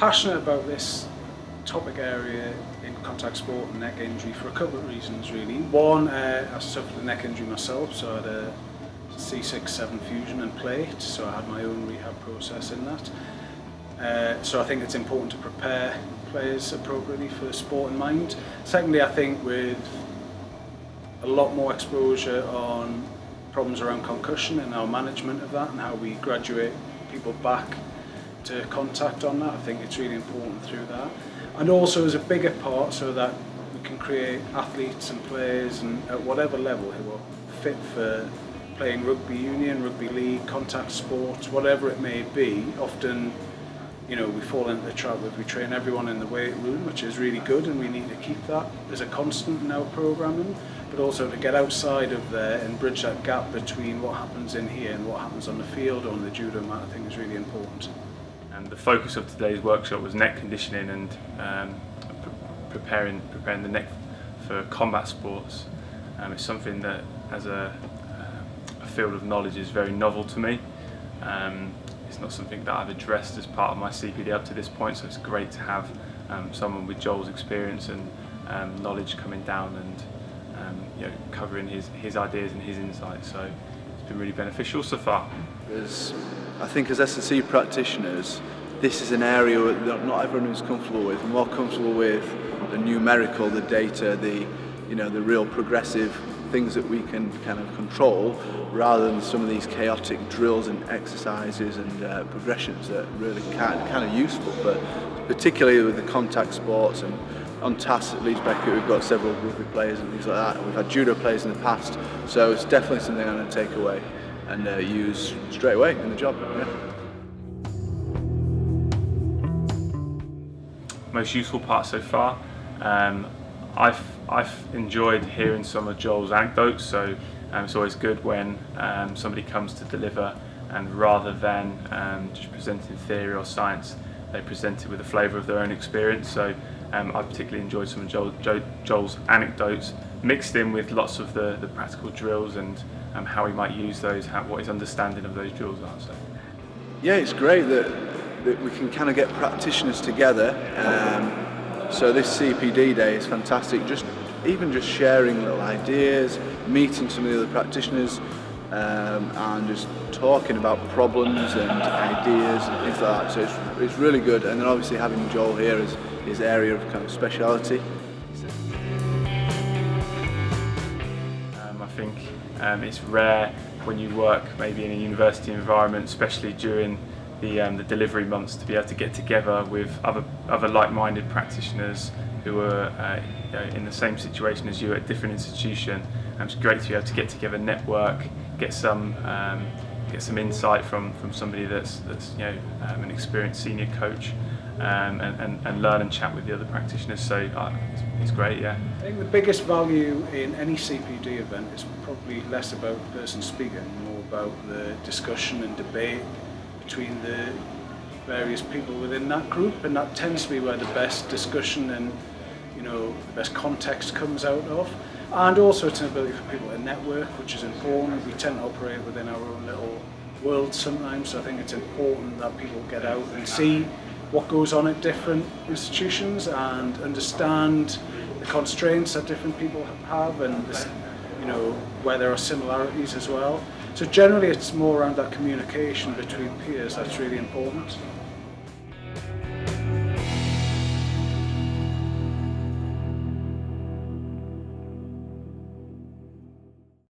passionate about this topic area in contact sport and neck injury for a couple of reasons really. One, I suffered a neck injury myself, so I had a C6-7 fusion and plate, so I had my own rehab process in that. So I think it's important to prepare players appropriately for sport in mind. Secondly, I think with a lot more exposure on problems around concussion and our management of that and how we graduate people back to contact on that, I think it's really important through that. And also as a bigger part so that we can create athletes and players and at whatever level who are fit for playing rugby union, rugby league, contact sports, whatever it may be. Often, you know, we fall into the trap where we train everyone in the weight room, which is really good, and we need to keep that as a constant in our programming, but also to get outside of there and bridge that gap between what happens in here and what happens on the field or on the judo mat, I think is really important. And the focus of today's workshop was neck conditioning and preparing the neck for combat sports. It's something that, as a field of knowledge, is very novel to me. It's not something that I've addressed as part of my CPD up to this point, so it's great to have someone with Joel's experience and knowledge coming down and you know, covering his ideas and his insights. So it's been really beneficial so far. I think as S&C practitioners, this is an area that not everyone is comfortable with. More comfortable with the numerical, the data, the real progressive things that we can kind of control, rather than some of these chaotic drills and exercises and progressions that really kind of useful, but particularly with the contact sports. And on TASS at Leeds we've got several rugby players and things like that, and we've had judo players in the past, so it's definitely something I'm going to take away and use straight away in the job. Yeah. Most useful part so far, I've enjoyed hearing some of Joel's anecdotes, so it's always good when somebody comes to deliver, and rather than just presenting theory or science, they present it with a flavour of their own experience. So I particularly enjoyed some of Joel's anecdotes, mixed in with lots of the practical drills and how he might use those, what his understanding of those drills are. So. Yeah, it's great that we can kind of get practitioners together. So this CPD day is fantastic. Even just sharing little ideas, meeting some of the other practitioners, and just talking about problems and ideas and things like that. So it's really good. And then obviously having Joel here as his area of kind of speciality. I think it's rare when you work maybe in a university environment, especially during the delivery months, to be able to get together with other like-minded practitioners who are in the same situation as you at a different institution. It's great to be able to get together, network, get some insight from somebody that's an experienced senior coach, and learn and chat with the other practitioners. So it's great, yeah. I think the biggest value in any CPD event is probably less about the person speaking, more about the discussion and debate between the various people within that group, and that tends to be where the best discussion and the best context comes out of. And also it's an ability for people to network, which is important. We tend to operate within our own little world sometimes, so I think it's important that people get out and see what goes on at different institutions and understand the constraints that different people have, and where there are similarities as well. So generally it's more around that communication between peers that's really important.